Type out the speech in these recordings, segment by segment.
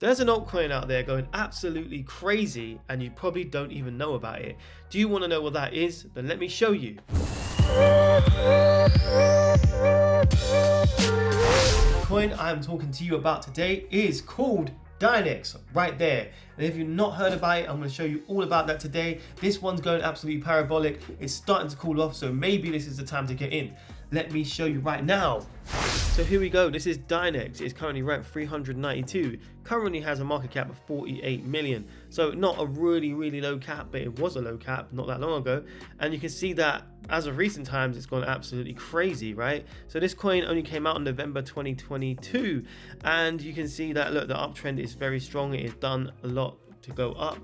There's an altcoin out there going absolutely crazy and you probably don't even know about it. Do you want to know what that is? Then let me show you. The coin I'm talking to you about today is called Dynex, right there. And if you've not heard about it, I'm going to show you all about that today. This one's going absolutely parabolic. It's starting to cool off, so maybe this is the time to get in. Let me show you right now. So here we go. This is Dynex. It's currently ranked 392. Currently has a market cap of 48 million. So not a really low cap, but it was a low cap not that long ago. And you can see that as of recent times, it's gone absolutely crazy, right? So this coin only came out in November 2022. And you can see that, look, the uptrend is very strong. It has done a lot to go up.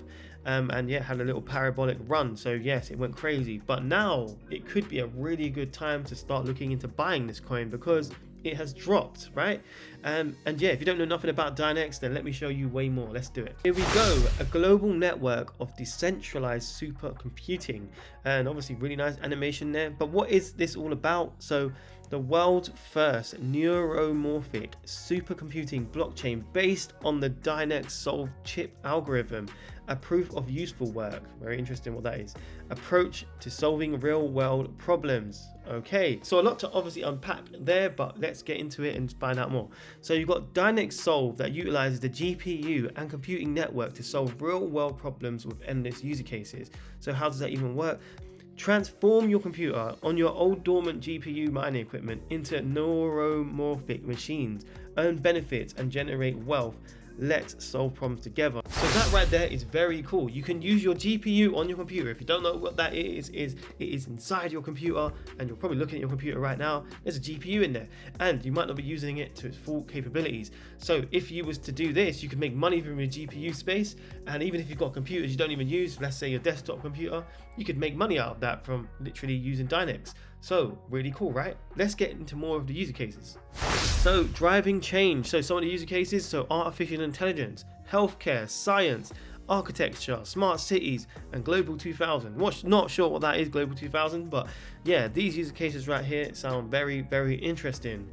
And yeah, had a little parabolic run. So yes, it went crazy. But now it could be a really good time to start looking into buying this coin because it has dropped, right? And yeah, if you don't know nothing about Dynex, then let me show you way more. Let's do it. Here we go. A global network of decentralized supercomputing, and obviously really nice animation there. But what is this all about? So the world's first neuromorphic supercomputing blockchain based on the Dynex solved chip algorithm, a proof of useful work, very interesting what that is, approach to solving real world problems. Okay, so a lot to obviously unpack there, but let's get into it and find out more. So you've got Dynex Solve that utilizes the GPU and computing network to solve real world problems with endless user cases. So how does that even work? Transform your computer on your old dormant GPU mining equipment into neuromorphic machines, earn benefits and generate wealth. Let's solve problems together. So that right there is very cool. You can use your GPU on your computer. If you don't know what that is it is inside your computer, and you're probably looking at your computer right now. There's a GPU in there and you might not be using it to its full capabilities. So if you was to do this, you could make money from your GPU space, and even if you've got computers you don't even use, let's say your desktop computer, you could make money out of that from literally using Dynex. So really cool, right? Let's get into more of the user cases. So driving change. So some of the user cases, so artificial intelligence, healthcare, science, architecture, smart cities, and Global 2000. Not sure what that is, Global 2000, but yeah, these user cases right here sound very interesting.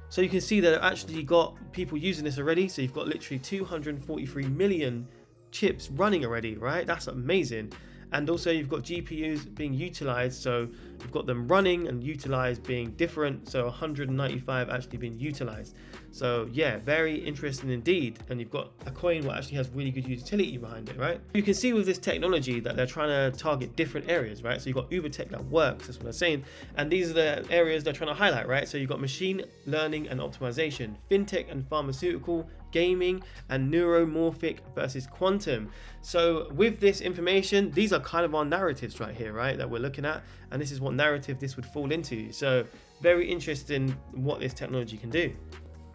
So you can see that I've actually got people using this already. So you've got literally 243 million chips running already, right? That's amazing. And also you've got GPUs being utilized, so you've got them running and utilized being different, so 195 actually being utilized. So yeah, very interesting indeed. And you've got a coin that actually has really good utility behind it, right? You can see with this technology that they're trying to target different areas, right? So you've got Uber tech that works, that's what I'm saying, and these are the areas they're trying to highlight, right? So you've got machine learning and optimization, fintech and pharmaceutical, gaming, and neuromorphic versus quantum. So with this information, these are kind of our narratives right here, right, that we're looking at, and this is what narrative this would fall into. So very interesting what this technology can do.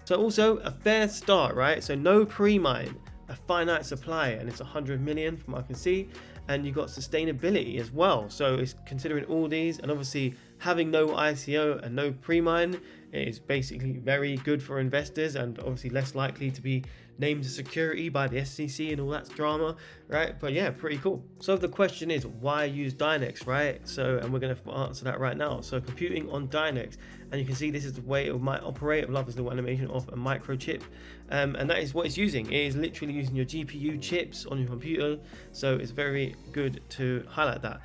So also a fair start, right? So no pre-mine, a finite supply, and it's 100 million from what I can see, and you've got sustainability as well. So it's considering all these, and obviously having no ICO and no pre-mine is basically very good for investors, and obviously less likely to be named as security by the SEC and all that drama, right? But yeah, pretty cool. So the question is, why use Dynex, right? So, and we're going to answer that right now. So computing on Dynex, and you can see this is the way it might operate. I love this little animation of a microchip, and that is what it's using. It is literally using your GPU chips on your computer, so it's very good to highlight that.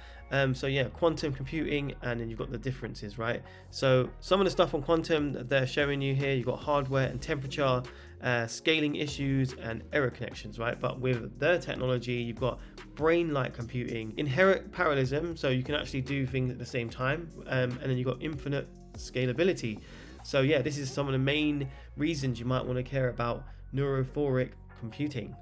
So yeah, quantum computing, and then you've got the differences, right? So some of the stuff on quantum that they're showing you here, you've got hardware and temperature, scaling issues and error connections, right? But with their technology, you've got brain-like computing, inherent parallelism, so you can actually do things at the same time, and then you've got infinite scalability. So yeah, this is some of the main reasons you might want to care about neurophoric computing.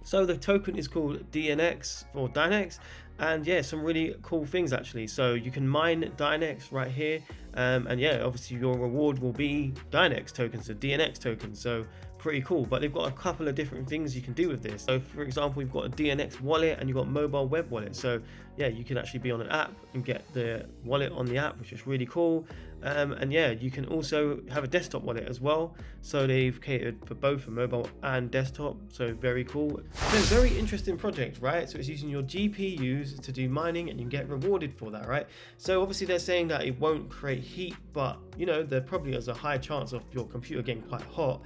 So the token is called DNX for Dynex, and yeah, some really cool things actually. So you can mine Dynex right here, and yeah, obviously your reward will be Dynex tokens, so DNX tokens. So pretty cool. But they've got a couple of different things you can do with this. So for example, you've got a DNX wallet and you've got mobile web wallet. So yeah, you can actually be on an app and get the wallet on the app, which is really cool. And yeah, you can also have a desktop wallet as well. So they've catered for both for mobile and desktop. So very cool. So very interesting project, right? So it's using your GPUs to do mining and you get rewarded for that, right? So obviously they're saying that it won't create heat, but you know, there probably is a high chance of your computer getting quite hot.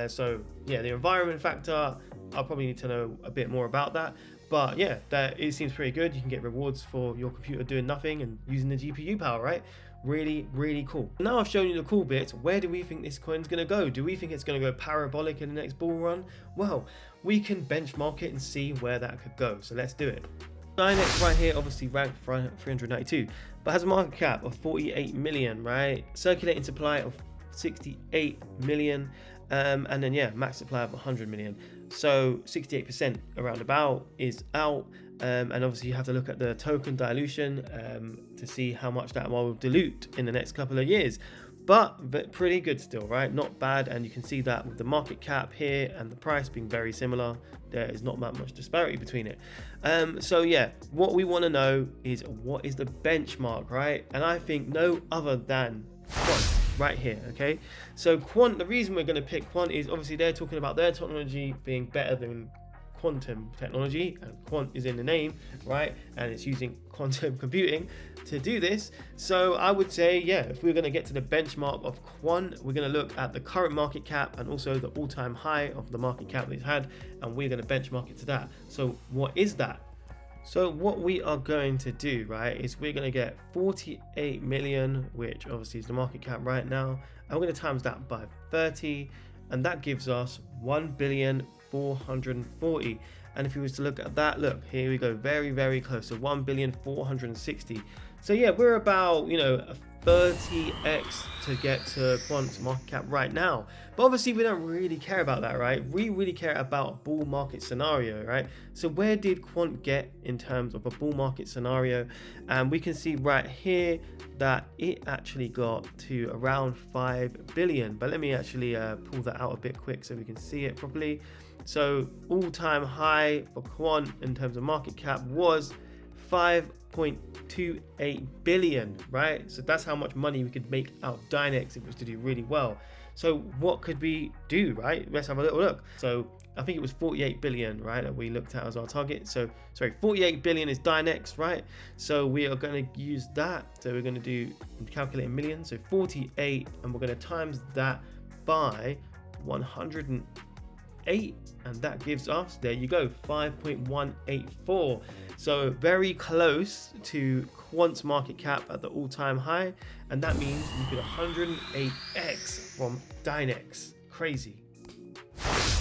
So yeah, the environment factor, I'll probably need to know a bit more about that. But yeah, it seems pretty good. You can get rewards for your computer doing nothing and using the GPU power, right? Really, really cool. Now I've shown you the cool bits. Where do we think this coin's gonna go? Do we think it's gonna go parabolic in the next bull run? Well, we can benchmark it and see where that could go. So let's do it. Dynex right here, obviously ranked 392, but has a market cap of 48 million, right? Circulating supply of 68 million, and then yeah, max supply of 100 million. So 68% around about is out, and obviously you have to look at the token dilution to see how much that will dilute in the next couple of years. But pretty good still, right? Not bad. And you can see that with the market cap here and the price being very similar, there is not that much disparity between it. So yeah, what we want to know is what is the benchmark, right? And I think no other than Quant right here. Okay, so Quant, the reason we're going to pick Quant is obviously they're talking about their technology being better than quantum technology, and quant is in the name, right? And it's using quantum computing to do this. So I would say, yeah, if we're going to get to the benchmark of quant, we're going to look at the current market cap and also the all-time high of the market cap that it's had, and we're going to benchmark it to that. So what is that? So what we are going to do, right, is we're going to get 48 million, which obviously is the market cap right now, and we're going to times that by 30, and that gives us 1,440,000,000. And if you was to look at that, look, here we go, very, very close to 1,460,000,000. So yeah, we're about, you know, a 30x to get to Quant's market cap right now. But obviously we don't really care about that, right? We really care about a bull market scenario, right? So where did Quant get in terms of a bull market scenario? And we can see right here that it actually got to around 5 billion. But let me actually pull that out a bit quick so we can see it properly. So all-time high for Quant in terms of market cap was 5.28 billion, right? So that's how much money we could make out of Dynex if it was to do really well. So what could we do, right? Let's have a little look. So I think it was 48 billion, right, that we looked at as our target. So sorry, 48 billion is Dynex, right? So we are going to use that. So we're going to do calculate in millions. So 48, and we're going to times that by 108, and that gives us, there you go, 5.184. So very close to Quant's market cap at the all-time high, and that means you get 108x from Dynex. Crazy.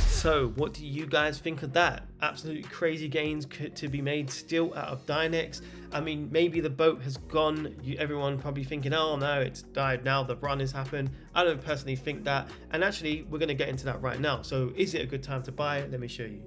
So what do you guys think of that? Absolutely crazy gains to be made still out of Dynex. I mean, maybe the boat has gone. Everyone probably thinking, oh no, it's died now, the run has happened. I don't personally think that. And actually, we're going to get into that right now. So is it a good time to buy? Let me show you.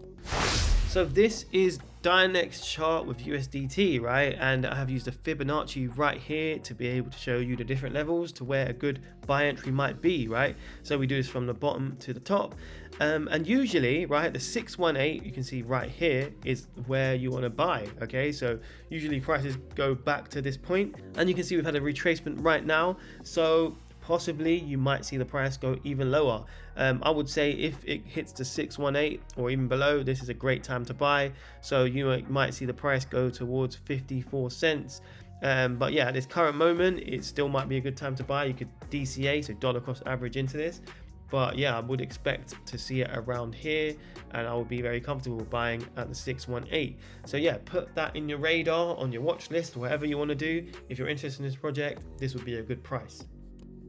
So this is Dynex chart with USDT, right? And I have used a Fibonacci right here to be able to show you the different levels to where a good buy entry might be, right? So we do this from the bottom to the top. And usually, right, the 618, you can see right here, is where you want to buy, okay? So usually prices go back to this point, and you can see we've had a retracement right now. So possibly you might see the price go even lower. I would say if it hits the 618 or even below, this is a great time to buy. So you might see the price go towards 54 cents. But yeah, at this current moment, it still might be a good time to buy. You could DCA, so dollar cost average, into this. But yeah, I would expect to see it around here, and I would be very comfortable buying at the 618. So yeah, put that in your radar, on your watch list, whatever you want to do. If you're interested in this project, this would be a good price.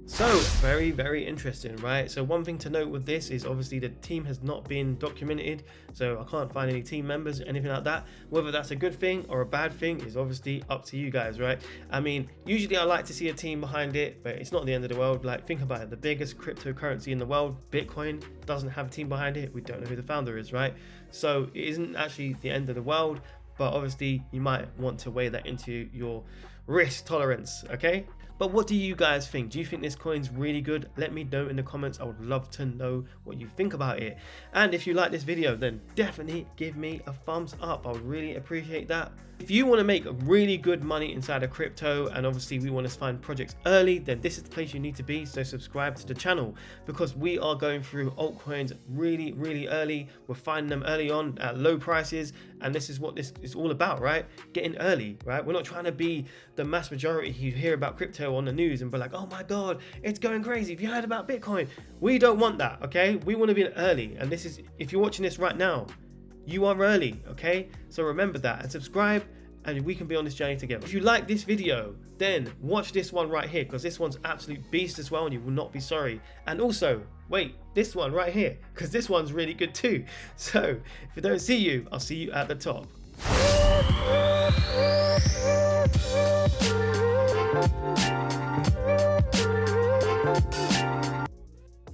So very, very interesting, right? So one thing to note with this is obviously the team has not been documented, so I can't find any team members, anything like that. Whether that's a good thing or a bad thing is obviously up to you guys, right? I mean, usually I like to see a team behind it, but it's not the end of the world. Like, think about it, the biggest cryptocurrency in the world, Bitcoin, doesn't have a team behind it. We don't know who the founder is, right? So it isn't actually the end of the world, but obviously you might want to weigh that into your risk tolerance, okay? But what do you guys think? Do you think this coin's really good? Let me know in the comments. I would love to know what you think about it. And if you like this video, then definitely give me a thumbs up. I would really appreciate that. If you want to make really good money inside of crypto, and obviously we want to find projects early, then this is the place you need to be. So subscribe to the channel, because we are going through altcoins really, really early. We're finding them early on at low prices, and this is what this is all about, right? Getting early, right? We're not trying to be the mass majority you hear about crypto video on the news and be like, oh my God, it's going crazy. Have you heard about Bitcoin? We don't want that, okay? We want to be early. And this is, if you're watching this right now, you are early, okay? So remember that and subscribe, and we can be on this journey together. If you like this video, then watch this one right here, because this one's absolute beast as well, and you will not be sorry. And also, wait, this one right here, because this one's really good too. So if I don't see you, I'll see you at the top.